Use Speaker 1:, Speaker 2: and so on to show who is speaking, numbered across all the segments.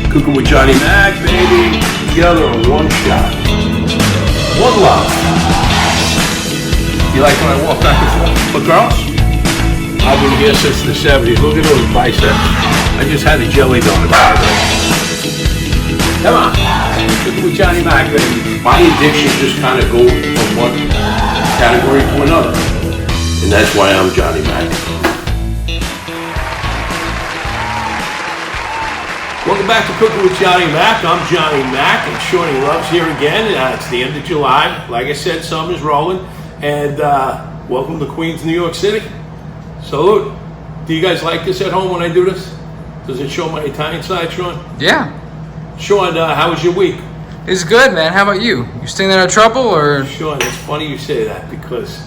Speaker 1: Cooking with Johnny Mac, baby. Together in one shot. One love. You like when I walk back and forth? But girls, I've been here since the 70s. Look at those biceps. I just had a jelly donut. Come on. Cooking with Johnny Mac, baby. My addiction just kind of goes from one category to another. And that's why I'm Johnny Mac. Welcome back to Cooking with Johnny Mac. I'm Johnny Mac, and Shorty Loves here again. It's the end of July. Like I said, summer's rolling. And welcome to Queens, New York City. Salute. Do you guys like this at home when I do this? Does it show my Italian side, Sean?
Speaker 2: Yeah.
Speaker 1: Sean, how was your week?
Speaker 2: It's good, man. How about you? You staying out of trouble, or?
Speaker 1: Sean, it's funny you say that because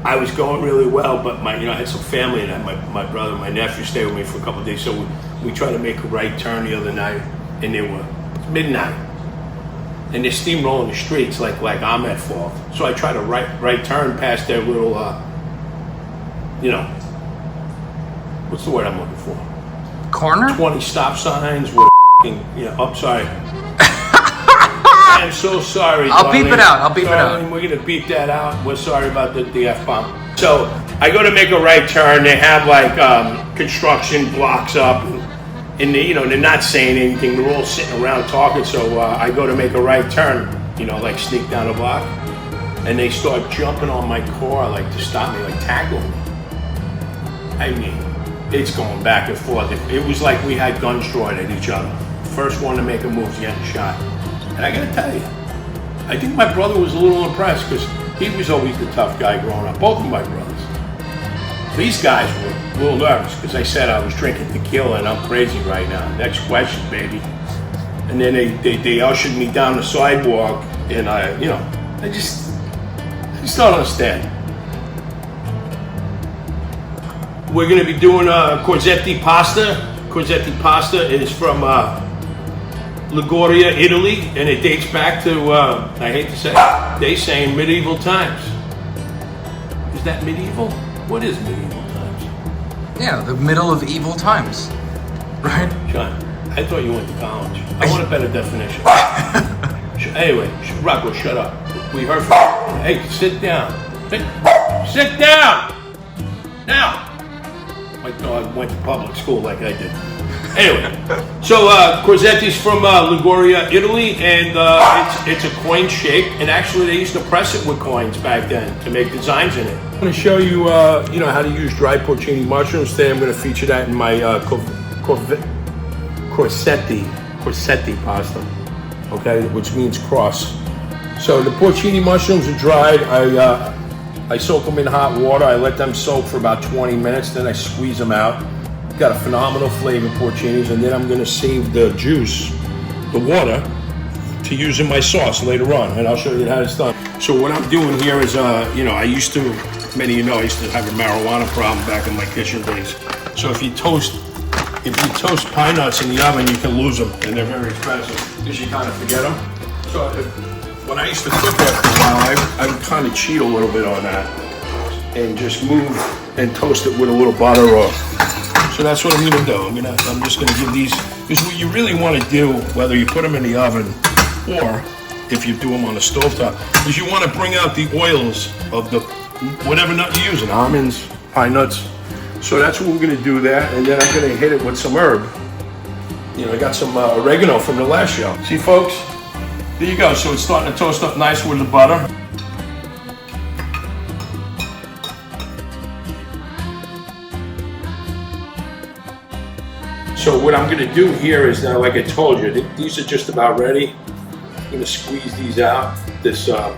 Speaker 1: I was going really well, but I had some family and my brother, my nephew stayed with me for a couple of days, so we tried to make a right turn the other night, and it was midnight, and they're steamrolling the streets like I'm at fault. So I tried to right turn past their little, what's the word I'm looking for?
Speaker 2: Corner?
Speaker 1: 20 stop signs with I'm sorry. I'm so sorry,
Speaker 2: I'll beep it out.
Speaker 1: We're going to beep that out. We're sorry about the F-bomb. So I go to make a right turn. They have construction blocks up, and they're not saying anything. They're all sitting around talking. So I go to make a right turn, sneak down the block, and they start jumping on my car to stop me, tackling me. I mean, it's going back and forth. It was like we had guns drawn at each other. First one to make a move is getting shot. And I gotta tell you, I think my brother was a little impressed because he was always the tough guy growing up, both of my brothers. These guys were a little nervous because I said I was drinking tequila and I'm crazy right now. Next question, baby. And then they ushered me down the sidewalk, and I just don't understand. We're gonna be doing Corzetti Pasta. Corzetti Pasta is from Liguria, Italy, and it dates back to, I hate to say it, they say medieval times. Is that medieval? What is medieval times?
Speaker 2: Yeah, the middle of evil times, right?
Speaker 1: John, I thought you went to college. I want a better definition. Anyway, Rocco, shut up. We heard from you. Hey, sit down. Hey, sit down! Now! My dog went to public school like I did. Anyway, so Corzetti's from Liguria, Italy, and it's a coin shape. And actually, they used to press it with coins back then to make designs in it. I'm going to show you, how to use dry porcini mushrooms. Today, I'm going to feature that in my Corzetti pasta, okay, which means cross. So the porcini mushrooms are dried. I soak them in hot water. I let them soak for about 20 minutes. Then I squeeze them out. Got a phenomenal flavor, porcinis, and then I'm going to save the juice, the water, to use in my sauce later on, and I'll show you how it's done. So what I'm doing here is, many of you know, I used to have a marijuana problem back in my kitchen days. So if you toast pine nuts in the oven, you can lose them, and they're very expensive because you kind of forget them. So when I used to cook after a while, I would kind of cheat a little bit on that and just move and toast it with a little butter or. So that's what I'm gonna do. I'm just gonna give these, because what you really want to do, whether you put them in the oven or if you do them on the stovetop, is you want to bring out the oils of the whatever nut you're using, almonds, pine nuts. So that's what we're gonna do there, and then I'm gonna hit it with some herb. I got some oregano from the last show. See, folks, there you go. So it's starting to toast up nice with the butter. So what I'm going to do here is now, like I told you, these are just about ready. I'm going to squeeze these out. This, I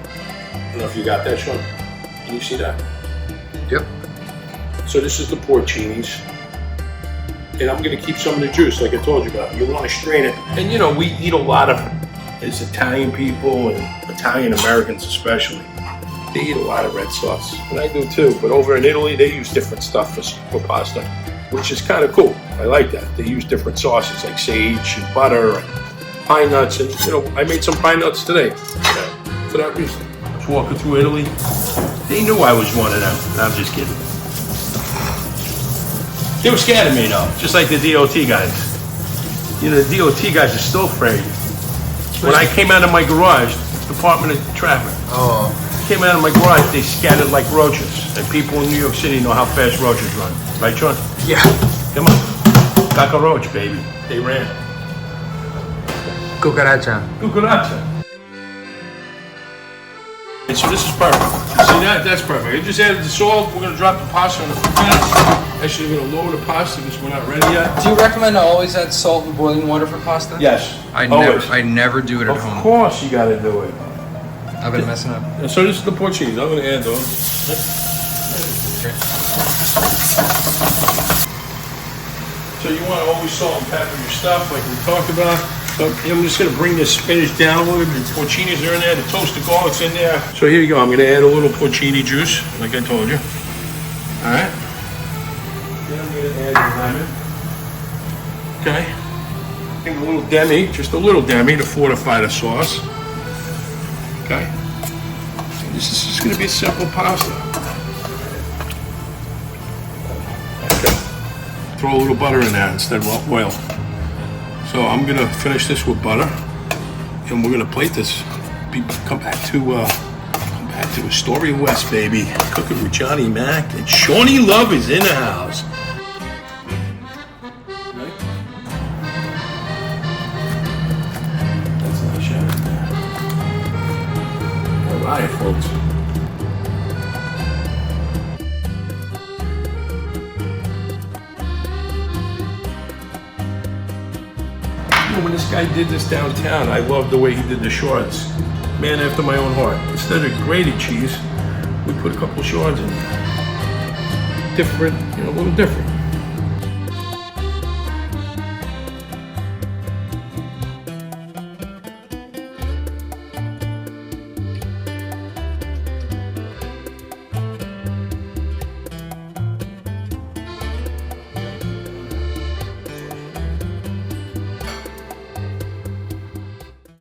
Speaker 1: don't know if you got that, Sean. Can you see that?
Speaker 2: Yep.
Speaker 1: So this is the porcinis. And I'm going to keep some of the juice, like I told you about. You want to strain it. And we eat a lot of, as Italian people and Italian Americans especially, they eat a lot of red sauce. And I do too. But over in Italy, they use different stuff for pasta, which is kind of cool. I like that. They use different sauces like sage and butter and pine nuts. And, I made some pine nuts today for that reason. I was walking through Italy. They knew I was one of them. I'm just kidding. They were scared of me, though, just like the DOT guys. You know, the DOT guys are still afraid. When I came out of my garage, Department of Traffic, came out of my garage, they scattered like roaches. And people in New York City know how fast roaches run. Right, Sean?
Speaker 2: Yeah.
Speaker 1: Come on. Cockroach, baby. They ran.
Speaker 2: Cucaracha.
Speaker 1: Cucaracha. And so this is perfect. See that? That's perfect. I just added the salt. We're gonna drop the pasta in a few minutes. Actually, we're gonna lower the pasta because we're not ready yet.
Speaker 2: Do you recommend I always add salt and boiling water for pasta?
Speaker 1: Yes.
Speaker 2: I never do it at home.
Speaker 1: Of course you gotta do it.
Speaker 2: I've been messing up.
Speaker 1: And so this is the porcini. I'm gonna add those. So you want to always salt and pepper your stuff like we talked about. So I'm just going to bring this spinach down a little bit. The porcinis are in there. The toasted garlic's in there. So here you go. I'm going to add a little porcini juice, like I told you. All right. Then I'm going to add the lemon. Okay. And a little Demi, just a little Demi to fortify the sauce. Okay. And this is just going to be a simple pasta. Throw a little butter in there instead of oil. So I'm gonna finish this with butter, and we're gonna plate this. Come back to Astoria West, baby. Cooking with Johnny Mac, and Shawnee Love is in the house. Right? That's a nice shot in there. All right, folks. When this guy did this downtown, I loved the way he did the shards. Man after my own heart. Instead of grated cheese, we put a couple of shards in there. Different, a little different.